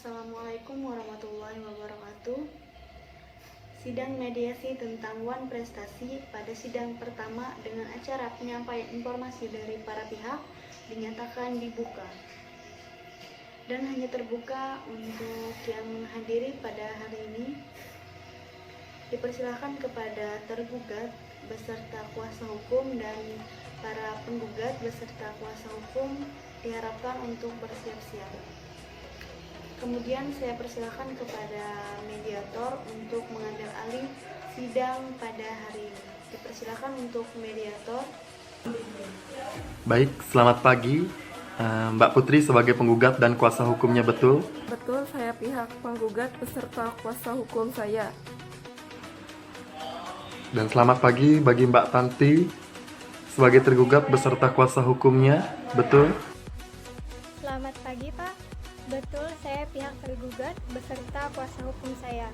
Assalamualaikum warahmatullahi wabarakatuh. Sidang mediasi tentang wan prestasi pada sidang pertama dengan acara penyampaian informasi dari para pihak dinyatakan dibuka dan hanya terbuka untuk yang menghadiri pada hari ini. Dipersilahkan kepada tergugat beserta kuasa hukum dan para penggugat beserta kuasa hukum diharapkan untuk bersiap-siap. Kemudian saya persilakan kepada mediator untuk mengambil alih sidang pada hari ini. Dipersilakan untuk mediator. Baik, selamat pagi. Mbak Putri sebagai penggugat dan kuasa hukumnya, betul? Betul, saya pihak penggugat beserta kuasa hukum saya. Dan selamat pagi bagi Mbak Tanti sebagai tergugat beserta kuasa hukumnya, betul? Selamat pagi, Pak. Betul, saya pihak tergugat beserta kuasa hukum saya.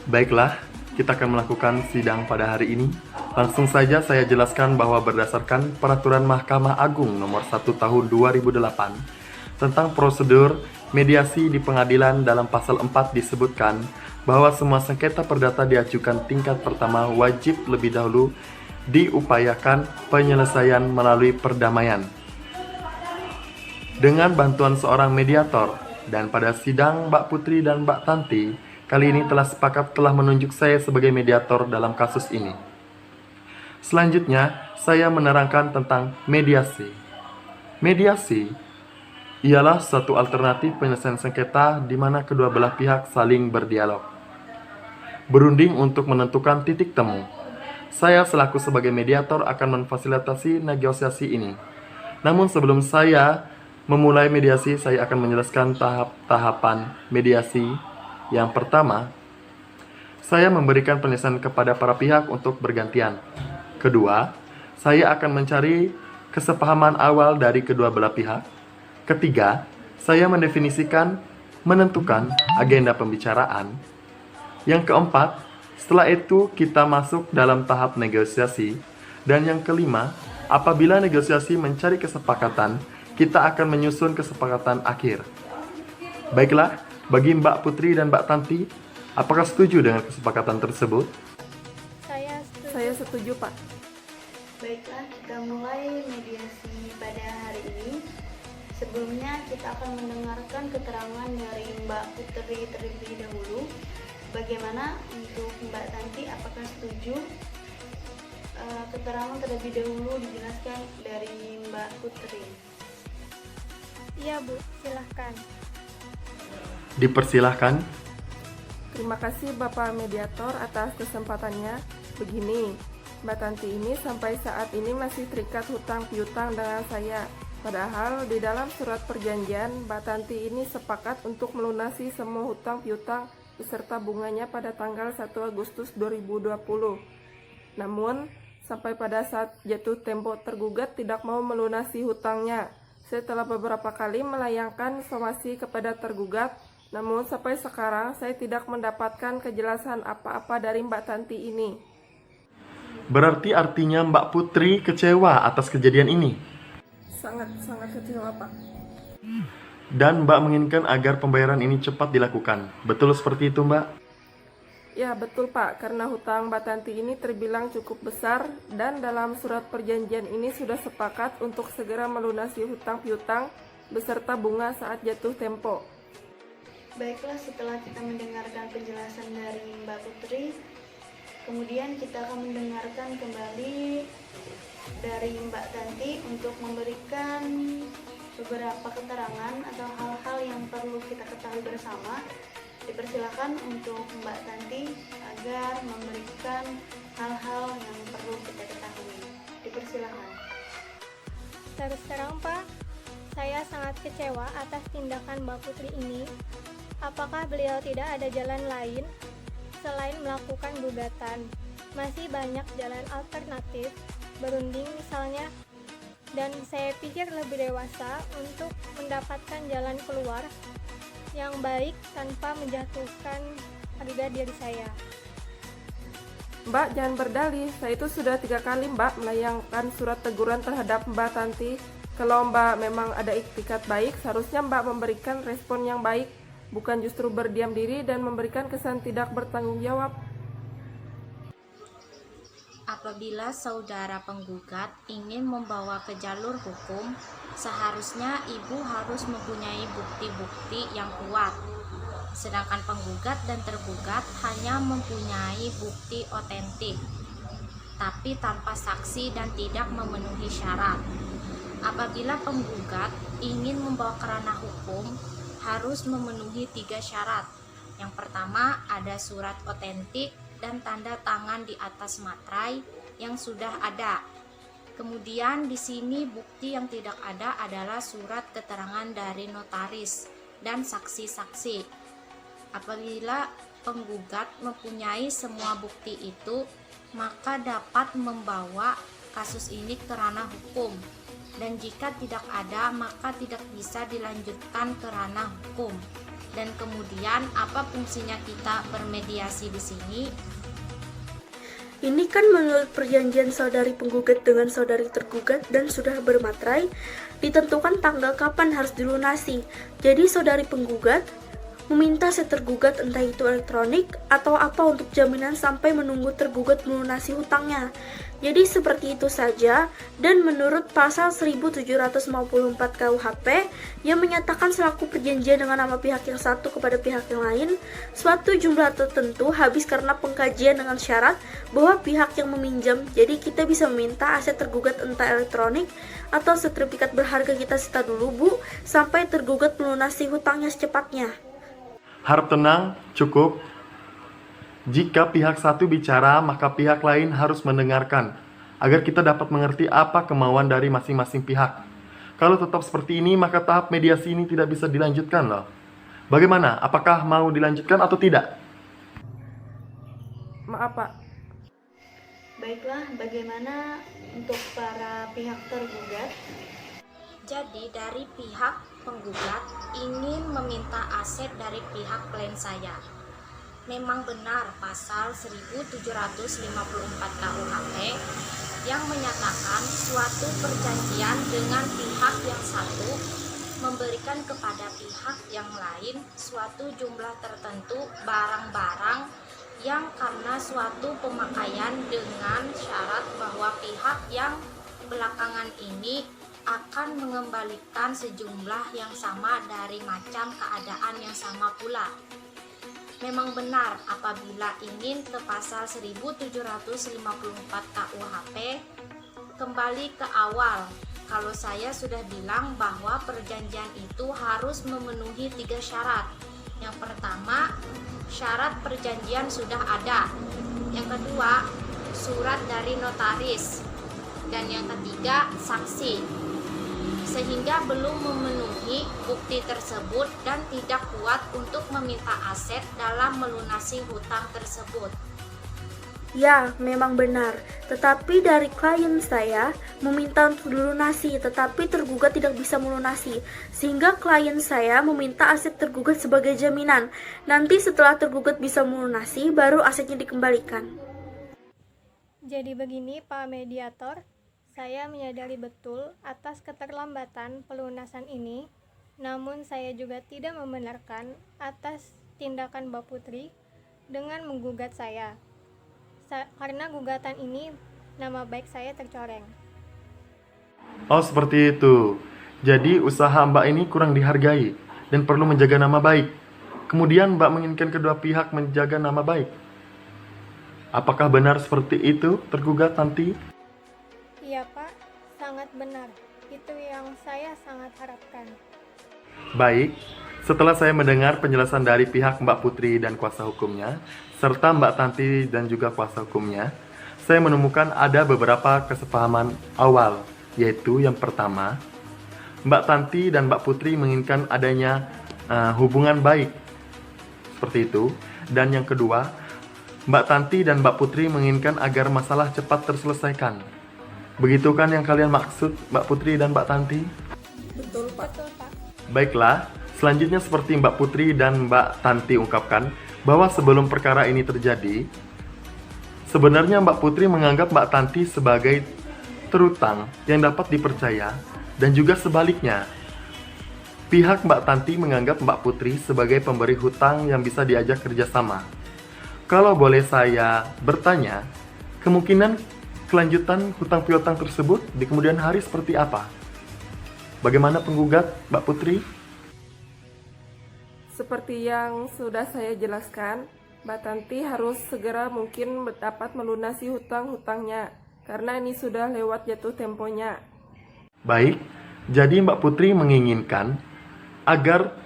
Baiklah, kita akan melakukan sidang pada hari ini. Langsung saja saya jelaskan bahwa berdasarkan Peraturan Mahkamah Agung Nomor 1 Tahun 2008 tentang prosedur mediasi di pengadilan, dalam pasal 4 disebutkan bahwa semua sengketa perdata diajukan tingkat pertama wajib lebih dahulu diupayakan penyelesaian melalui perdamaian dengan bantuan seorang mediator. Dan pada sidang Mbak Putri dan Mbak Tanti kali ini telah menunjuk saya sebagai mediator dalam kasus ini. Selanjutnya, saya menerangkan tentang mediasi. Mediasi ialah suatu alternatif penyelesaian sengketa di mana kedua belah pihak saling berdialog, berunding untuk menentukan titik temu. Saya selaku sebagai mediator akan memfasilitasi negosiasi ini. Namun sebelum saya memulai mediasi, saya akan menjelaskan tahap-tahapan mediasi. Yang pertama, saya memberikan penyelesaian kepada para pihak untuk bergantian. Kedua, saya akan mencari kesepahaman awal dari kedua belah pihak. Ketiga, saya menentukan agenda pembicaraan. Yang keempat, setelah itu kita masuk dalam tahap negosiasi. Dan yang kelima, apabila negosiasi mencari kesepakatan, kita akan menyusun kesepakatan akhir. Baiklah, bagi Mbak Putri dan Mbak Tanti, apakah setuju dengan kesepakatan tersebut? Saya setuju, Pak. Baiklah, kita mulai mediasi pada hari ini. Sebelumnya kita akan mendengarkan keterangan dari Mbak Putri terlebih dahulu. Bagaimana untuk Mbak Tanti, apakah setuju? Keterangan terlebih dahulu dijelaskan dari Mbak Putri. Iya, Bu, silahkan. Dipersilahkan. Terima kasih Bapak Mediator atas kesempatannya. Begini, Mbak Tanti ini sampai saat ini masih terikat hutang piutang dengan saya. Padahal di dalam surat perjanjian, Mbak Tanti ini sepakat untuk melunasi semua hutang piutang beserta bunganya pada tanggal 1 Agustus 2020. Namun, sampai pada saat jatuh tempo tergugat tidak mau melunasi hutangnya. Saya telah beberapa kali melayangkan somasi kepada tergugat, namun sampai sekarang saya tidak mendapatkan kejelasan apa-apa dari Mbak Tanti ini. Berarti artinya Mbak Putri kecewa atas kejadian ini? Sangat kecewa, Pak. Dan Mbak menginginkan agar pembayaran ini cepat dilakukan. Betul seperti itu, Mbak? Ya, betul, Pak, karena hutang Mbak Tanti ini terbilang cukup besar dan dalam surat perjanjian ini sudah sepakat untuk segera melunasi hutang piutang beserta bunga saat jatuh tempo. Baiklah, setelah kita mendengarkan penjelasan dari Mbak Putri, kemudian kita akan mendengarkan kembali dari Mbak Tanti untuk memberikan beberapa keterangan atau hal-hal yang perlu kita ketahui bersama. Dipersilakan untuk Mbak Tanti agar memberikan hal-hal yang perlu kita ketahui. Dipersilakan. Terus terang, Pak, saya sangat kecewa atas tindakan Mbak Putri ini. Apakah beliau tidak ada jalan lain selain melakukan gugatan? Masih banyak jalan alternatif, berunding misalnya, dan saya pikir lebih dewasa untuk mendapatkan jalan keluar yang baik tanpa menjatuhkan harga diri saya. Mbak, jangan berdalih. Saya itu sudah 3 kali Mbak melayangkan surat teguran terhadap Mbak Tanti Kalau Mbak memang ada iktikat baik, seharusnya Mbak memberikan respon yang baik, bukan justru berdiam diri dan memberikan kesan tidak bertanggung jawab. Apabila saudara penggugat ingin membawa ke jalur hukum, seharusnya ibu harus mempunyai bukti-bukti yang kuat. Sedangkan penggugat dan tergugat hanya mempunyai bukti otentik, tapi tanpa saksi dan tidak memenuhi syarat. Apabila penggugat ingin membawa ke ranah hukum, harus memenuhi 3 syarat. Yang pertama, ada surat otentik dan tanda tangan di atas materai yang sudah ada. Kemudian di sini bukti yang tidak ada adalah surat keterangan dari notaris dan saksi-saksi. Apabila penggugat mempunyai semua bukti itu, maka dapat membawa kasus ini ke ranah hukum. Dan jika tidak ada, maka tidak bisa dilanjutkan ke ranah hukum. Dan kemudian apa fungsinya kita bermediasi di sini? Ini kan menurut perjanjian saudari penggugat dengan saudari tergugat dan sudah bermaterai, ditentukan tanggal kapan harus dilunasi. Jadi saudari penggugat meminta si tergugat entah itu elektronik atau apa untuk jaminan sampai menunggu tergugat melunasi hutangnya. Jadi seperti itu saja, dan menurut pasal 1744 KUHP yang menyatakan selaku perjanjian dengan nama pihak yang satu kepada pihak yang lain, suatu jumlah tertentu habis karena pengkajian dengan syarat bahwa pihak yang meminjam, jadi kita bisa meminta aset tergugat entah elektronik atau sertifikat berharga kita sita dulu Bu, sampai tergugat melunasi hutangnya secepatnya. Harap tenang, cukup. Jika pihak satu bicara, maka pihak lain harus mendengarkan, agar kita dapat mengerti apa kemauan dari masing-masing pihak. Kalau tetap seperti ini, maka tahap mediasi ini tidak bisa dilanjutkan loh. Bagaimana? Apakah mau dilanjutkan atau tidak? Maaf Pak, Baiklah, bagaimana untuk para pihak tergugat? Jadi dari pihak penggugat ingin meminta aset dari pihak klien saya. Memang benar pasal 1754 KUHP yang menyatakan suatu perjanjian dengan pihak yang satu memberikan kepada pihak yang lain suatu jumlah tertentu barang-barang yang karena suatu pemakaian dengan syarat bahwa pihak yang belakangan ini akan mengembalikan sejumlah yang sama dari macam keadaan yang sama pula. Memang benar apabila ingin ke pasal 1754 KUHP, kembali ke awal. Kalau saya sudah bilang bahwa perjanjian itu harus memenuhi 3 syarat. Yang pertama, syarat perjanjian sudah ada. Yang kedua, surat dari notaris. Dan yang ketiga, saksi. Sehingga belum memenuhi bukti tersebut dan tidak kuat untuk meminta aset dalam melunasi hutang tersebut. Ya, memang benar. Tetapi dari klien saya meminta untuk dilunasi, tetapi tergugat tidak bisa melunasi. Sehingga klien saya meminta aset tergugat sebagai jaminan. Nanti setelah tergugat bisa melunasi, baru asetnya dikembalikan. Jadi begini Pak Mediator, saya menyadari betul atas keterlambatan pelunasan ini, namun saya juga tidak membenarkan atas tindakan Mbak Putri dengan menggugat saya. Karena gugatan ini nama baik saya tercoreng. Oh, seperti itu. Jadi usaha Mbak ini kurang dihargai dan perlu menjaga nama baik. Kemudian Mbak menginginkan kedua pihak menjaga nama baik. Apakah benar seperti itu, tergugat nanti? Iya Pak, sangat benar. Itu yang saya sangat harapkan. Baik, setelah saya mendengar penjelasan dari pihak Mbak Putri dan kuasa hukumnya, serta Mbak Tanti dan juga kuasa hukumnya, saya menemukan ada beberapa kesepahaman awal, yaitu yang pertama, Mbak Tanti dan Mbak Putri menginginkan adanya hubungan baik, seperti itu. Dan yang kedua, Mbak Tanti dan Mbak Putri menginginkan agar masalah cepat terselesaikan. Begitu kan yang kalian maksud, Mbak Putri dan Mbak Tanti? betul Pak. Betul Pak. Baiklah, selanjutnya seperti Mbak Putri dan Mbak Tanti ungkapkan, bahwa sebelum perkara ini terjadi, sebenarnya Mbak Putri menganggap Mbak Tanti sebagai terutang yang dapat dipercaya Dan juga sebaliknya, pihak Mbak Tanti menganggap Mbak Putri sebagai pemberi hutang yang bisa diajak kerjasama. Kalau boleh saya bertanya, kemungkinan kelanjutan hutang piutang tersebut di kemudian hari seperti apa? Bagaimana penggugat, Mbak Putri? Seperti yang sudah saya jelaskan, Mbak Tanti harus segera mungkin dapat melunasi hutang-hutangnya, karena ini sudah lewat jatuh temponya. Baik, jadi Mbak Putri menginginkan agar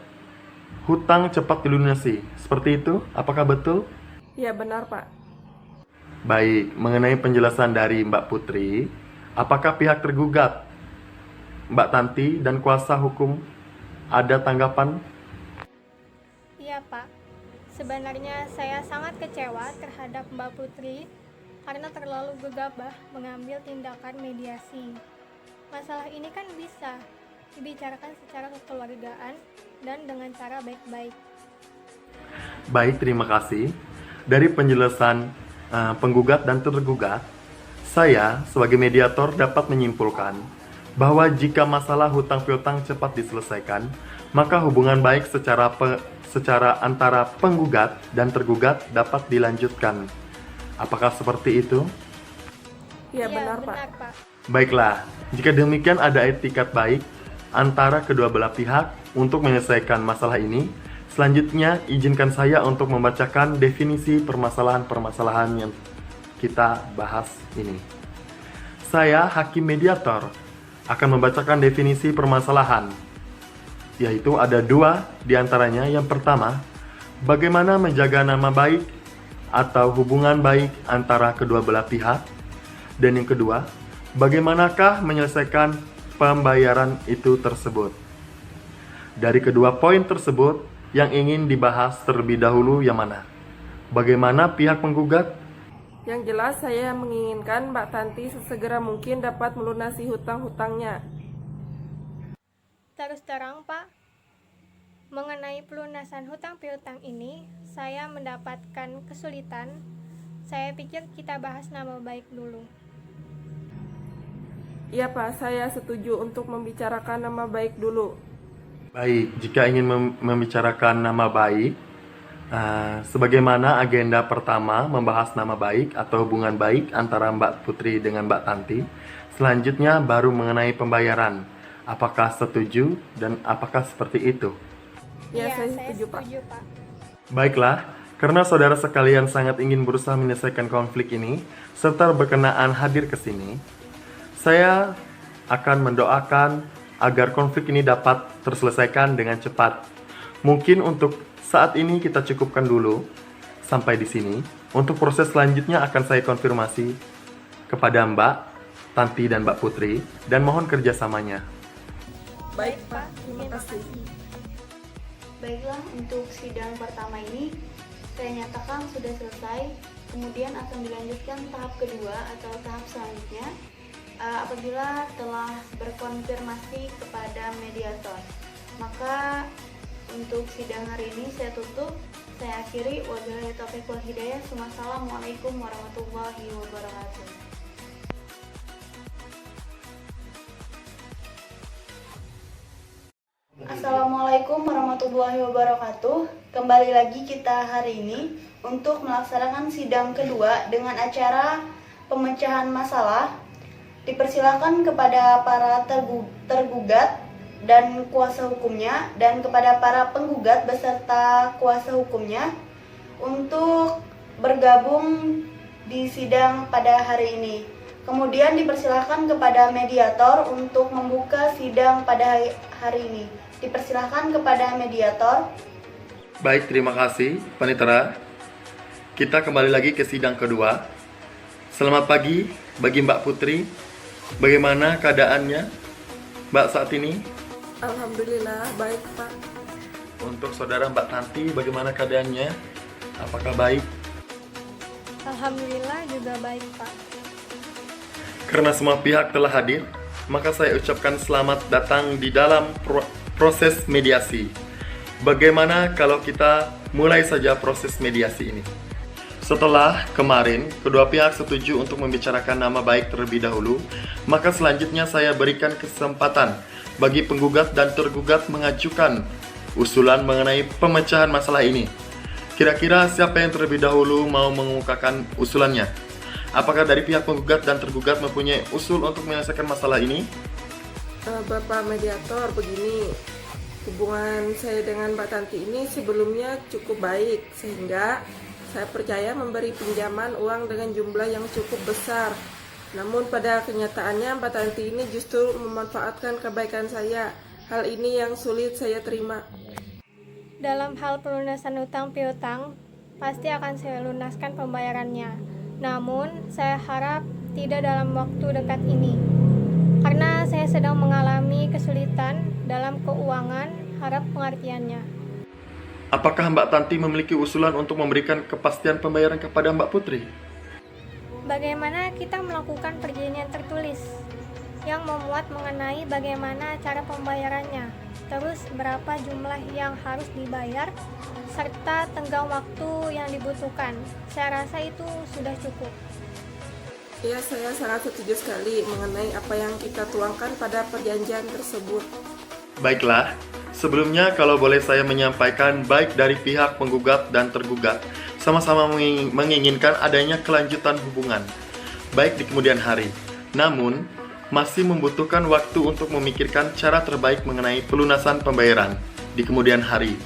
hutang cepat dilunasi. Seperti itu, apakah betul? Ya benar, Pak. Baik, mengenai penjelasan dari Mbak Putri, apakah pihak tergugat, Mbak Tanti dan kuasa hukum ada tanggapan? Iya, Pak. Sebenarnya saya sangat kecewa terhadap Mbak Putri karena terlalu gegabah mengambil tindakan mediasi. Masalah ini kan bisa dibicarakan secara kekeluargaan dan dengan cara baik-baik. Baik, terima kasih. Dari penjelasan penggugat dan tergugat, saya sebagai mediator dapat menyimpulkan bahwa jika masalah hutang piutang cepat diselesaikan, maka hubungan baik secara antara penggugat dan tergugat dapat dilanjutkan. Apakah seperti itu? Ya Iya, benar, Pak. Baiklah, jika demikian ada etikat baik antara kedua belah pihak untuk menyelesaikan masalah ini. Selanjutnya, izinkan saya untuk membacakan definisi permasalahan-permasalahan yang kita bahas ini. Saya, hakim mediator, akan membacakan definisi permasalahan, yaitu ada dua diantaranya. Yang pertama, bagaimana menjaga nama baik atau hubungan baik antara kedua belah pihak. Dan yang kedua, bagaimanakah menyelesaikan pembayaran itu tersebut. Dari kedua poin tersebut, yang ingin dibahas terlebih dahulu yang mana? Bagaimana pihak penggugat? Yang jelas saya menginginkan Mbak Tanti sesegera mungkin dapat melunasi hutang-hutangnya. Terus terang, Pak, mengenai pelunasan hutang piutang ini, saya mendapatkan kesulitan. Saya pikir kita bahas nama baik dulu. Iya, Pak, saya setuju untuk membicarakan nama baik dulu. Baik, jika ingin membicarakan nama baik, sebagaimana agenda pertama membahas nama baik atau hubungan baik antara Mbak Putri dengan Mbak Tanti, selanjutnya baru mengenai pembayaran. Apakah setuju dan apakah seperti itu? Ya, Iya, saya setuju, Pak. Pak. Baiklah, karena saudara sekalian sangat ingin berusaha menyelesaikan konflik ini, serta berkenaan hadir ke sini, saya akan mendoakan agar konflik ini dapat terselesaikan dengan cepat. Mungkin untuk saat ini kita cukupkan dulu sampai di sini. Untuk proses selanjutnya akan saya konfirmasi kepada Mbak Tanti dan Mbak Putri dan mohon kerjasamanya. Baik, Pak. Terima kasih. Baiklah, untuk sidang pertama ini saya nyatakan sudah selesai. Kemudian akan dilanjutkan tahap kedua atau tahap selanjutnya apabila telah berkonfirmasi kepada mediator. Maka untuk sidang hari ini saya tutup. Saya akhiri. Wabillahi taufiq wal hidayah. Wassalamualaikum warahmatullahi wabarakatuh. Assalamualaikum warahmatullahi wabarakatuh. Kembali lagi kita hari ini untuk melaksanakan sidang kedua dengan acara pemecahan masalah. Dipersilakan kepada para tergugat dan kuasa hukumnya dan kepada para penggugat beserta kuasa hukumnya untuk bergabung di sidang pada hari ini. Kemudian dipersilakan kepada mediator untuk membuka sidang pada hari ini. Dipersilakan kepada mediator. Baik, terima kasih, Panitera. Kita kembali lagi ke sidang kedua. Selamat pagi bagi Mbak Putri. Bagaimana keadaannya, Mbak, saat ini? Alhamdulillah, baik, Pak. Untuk saudara Mbak Tanti, bagaimana keadaannya? Apakah baik? Alhamdulillah juga baik, Pak. Karena semua pihak telah hadir, maka saya ucapkan selamat datang di dalam proses mediasi. Bagaimana kalau kita mulai saja proses mediasi ini? Setelah kemarin, kedua pihak setuju untuk membicarakan nama baik terlebih dahulu, maka selanjutnya saya berikan kesempatan bagi penggugat dan tergugat mengajukan usulan mengenai pemecahan masalah ini. Kira-kira siapa yang terlebih dahulu mau mengemukakan usulannya? Apakah dari pihak penggugat dan tergugat mempunyai usul untuk menyelesaikan masalah ini? Bapak mediator, begini, hubungan saya dengan Mbak Tanti ini sebelumnya cukup baik, sehingga saya percaya memberi pinjaman uang dengan jumlah yang cukup besar. Namun pada kenyataannya Mbak Tanti ini justru memanfaatkan kebaikan saya. Hal ini yang sulit saya terima. Dalam hal pelunasan utang piutang, pasti akan saya lunaskan pembayarannya. Namun, saya harap tidak dalam waktu dekat ini. Karena saya sedang mengalami kesulitan dalam keuangan, harap pengertiannya. Apakah Mbak Tanti memiliki usulan untuk memberikan kepastian pembayaran kepada Mbak Putri? Bagaimana kita melakukan perjanjian tertulis yang memuat mengenai bagaimana cara pembayarannya, terus berapa jumlah yang harus dibayar, serta tenggang waktu yang dibutuhkan. Saya rasa itu sudah cukup. Ya, saya sangat setuju sekali mengenai apa yang kita tuangkan pada perjanjian tersebut. Baiklah, sebelumnya kalau boleh saya menyampaikan baik dari pihak penggugat dan tergugat sama-sama menginginkan adanya kelanjutan hubungan, baik di kemudian hari. Namun, masih membutuhkan waktu untuk memikirkan cara terbaik mengenai pelunasan pembayaran di kemudian hari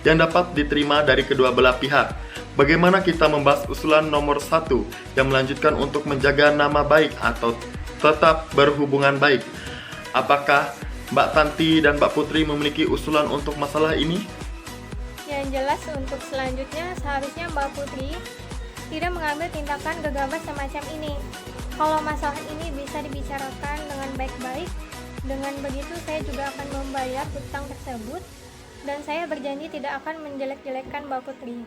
yang dapat diterima dari kedua belah pihak. Bagaimana kita membahas usulan nomor 1 yang melanjutkan untuk menjaga nama baik atau tetap berhubungan baik. Apakah Mbak Tanti dan Mbak Putri memiliki usulan untuk masalah ini? Yang jelas untuk selanjutnya seharusnya Mbak Putri tidak mengambil tindakan gegabah semacam ini. Kalau masalah ini bisa dibicarakan dengan baik-baik, dengan begitu saya juga akan membayar hutang tersebut dan saya berjanji tidak akan menjelek-jelekkan Mbak Putri.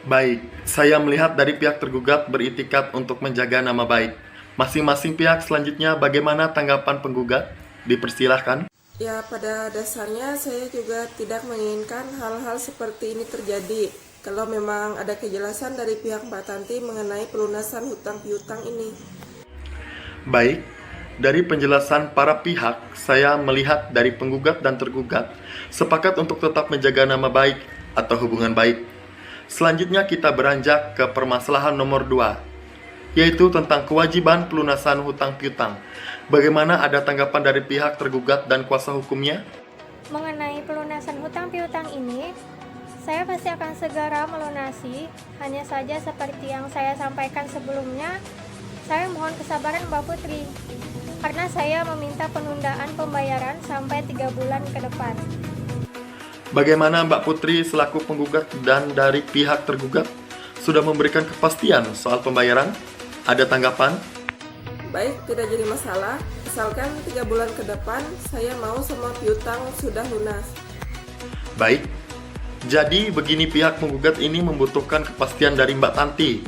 Baik, saya melihat dari pihak tergugat beritikat untuk menjaga nama baik. Masing-masing pihak selanjutnya bagaimana tanggapan penggugat? Dipersilahkan. Ya, pada dasarnya saya juga tidak menginginkan hal-hal seperti ini terjadi. Kalau memang ada kejelasan dari pihak Mbak Tanti mengenai pelunasan hutang piutang ini. Baik, dari penjelasan para pihak, saya melihat dari penggugat dan tergugat sepakat untuk tetap menjaga nama baik atau hubungan baik. Selanjutnya kita beranjak ke permasalahan nomor 2, yaitu tentang kewajiban pelunasan hutang piutang. Bagaimana ada tanggapan dari pihak tergugat dan kuasa hukumnya? Mengenai pelunasan hutang piutang ini, saya pasti akan segera melunasi. Hanya saja seperti yang saya sampaikan sebelumnya, saya mohon kesabaran Mbak Putri, karena saya meminta penundaan pembayaran sampai 3 bulan ke depan. Bagaimana Mbak Putri selaku penggugat dan dari pihak tergugat sudah memberikan kepastian soal pembayaran? Ada tanggapan? Baik, tidak jadi masalah. Asalkan 3 bulan ke depan, saya mau semua piutang sudah lunas. Baik, jadi begini pihak penggugat ini membutuhkan kepastian dari Mbak Tanti.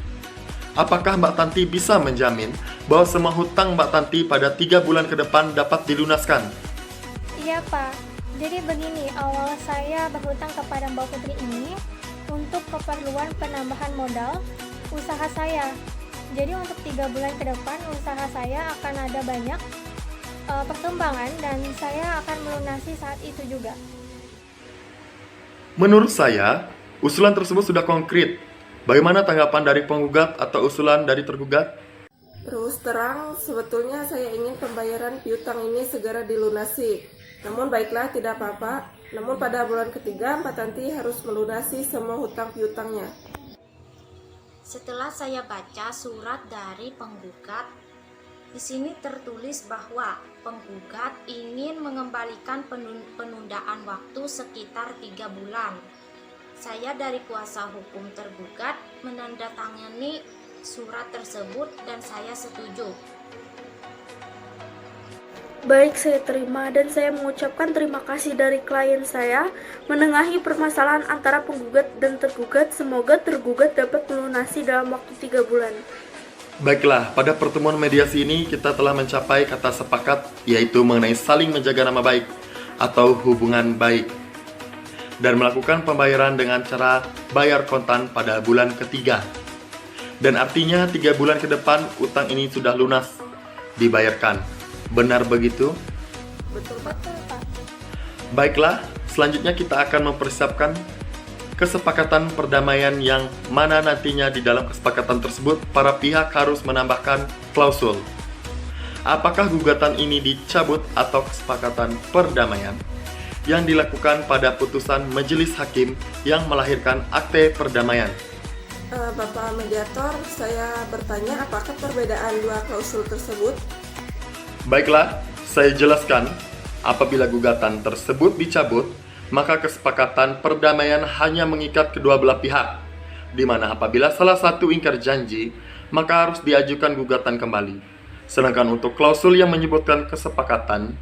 Apakah Mbak Tanti bisa menjamin bahwa semua hutang Mbak Tanti pada 3 bulan ke depan dapat dilunaskan? Iya Pak, jadi begini, awal saya berhutang kepada Mbak Putri ini untuk keperluan penambahan modal usaha saya. Jadi untuk 3 bulan ke depan usaha saya akan ada banyak perkembangan dan saya akan melunasi saat itu juga. Menurut saya, usulan tersebut sudah konkret. Bagaimana tanggapan dari penggugat atau usulan dari tergugat? Terus terang, sebetulnya saya ingin pembayaran piutang ini segera dilunasi. Namun baiklah, tidak apa-apa. Namun pada bulan ketiga, Mbak Tanti harus melunasi semua hutang piutangnya. Setelah saya baca surat dari penggugat, di sini tertulis bahwa penggugat ingin mengembalikan penundaan waktu sekitar 3 bulan. Saya dari kuasa hukum tergugat menandatangani surat tersebut dan saya setuju. Baik, saya terima dan saya mengucapkan terima kasih dari klien saya menengahi permasalahan antara penggugat dan tergugat. Semoga tergugat dapat melunasi dalam waktu 3 bulan. Baiklah, pada pertemuan mediasi ini kita telah mencapai kata sepakat, yaitu mengenai saling menjaga nama baik atau hubungan baik. dan melakukan pembayaran dengan cara bayar kontan pada bulan ketiga. Dan artinya 3 bulan ke depan utang ini sudah lunas dibayarkan. Benar begitu? Betul, Pak. Betul, Pak. Baiklah, selanjutnya kita akan mempersiapkan kesepakatan perdamaian yang mana nantinya di dalam kesepakatan tersebut para pihak harus menambahkan klausul. Apakah gugatan ini dicabut atau kesepakatan perdamaian yang dilakukan pada putusan majelis hakim yang melahirkan akte perdamaian? Bapak mediator, saya bertanya apakah perbedaan dua klausul tersebut? Baiklah, saya jelaskan. Apabila gugatan tersebut dicabut, maka kesepakatan perdamaian hanya mengikat kedua belah pihak, di mana apabila salah satu ingkar janji, maka harus diajukan gugatan kembali. Sedangkan untuk klausul yang menyebutkan kesepakatan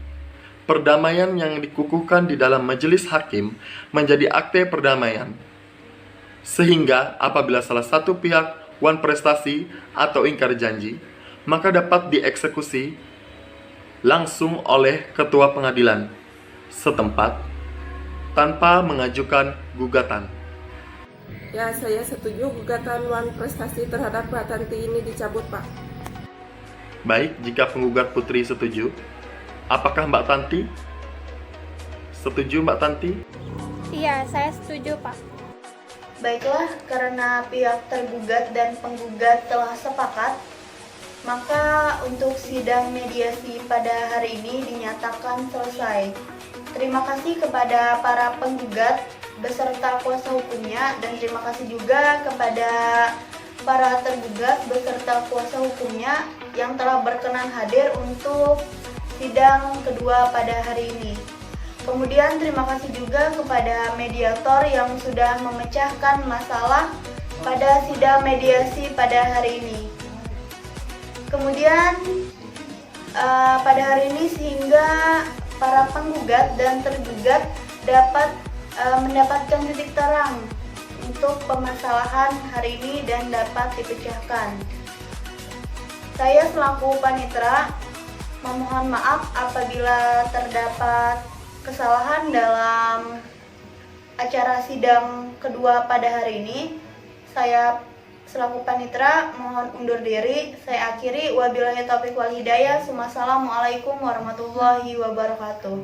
perdamaian yang dikukuhkan di dalam majelis hakim menjadi akte perdamaian. Sehingga apabila salah satu pihak wan prestasi atau ingkar janji, maka dapat dieksekusi langsung oleh ketua pengadilan setempat tanpa mengajukan gugatan. Ya, saya setuju gugatan wan prestasi terhadap Mbak Tanti ini dicabut, Pak. Baik, jika penggugat Putri setuju, apakah Mbak Tanti? Setuju Mbak Tanti? Iya, saya setuju, Pak. Baiklah, karena pihak tergugat dan penggugat telah sepakat, maka untuk sidang mediasi pada hari ini dinyatakan selesai. Terima kasih kepada para penggugat beserta kuasa hukumnya, dan terima kasih juga kepada para tergugat beserta kuasa hukumnya yang telah berkenan hadir untuk sidang kedua pada hari ini. Kemudian terima kasih juga kepada mediator yang sudah memecahkan masalah pada sidang mediasi pada hari ini. Kemudian pada hari ini sehingga para penggugat dan tergugat dapat mendapatkan titik terang untuk permasalahan hari ini dan dapat dipecahkan. Saya selaku panitera memohon maaf apabila terdapat kesalahan dalam acara sidang kedua pada hari ini. Saya selaku panitera mohon undur diri. Saya akhiri, wabillahi taufiq wal hidayah. Wassalamualaikum warahmatullahi wabarakatuh.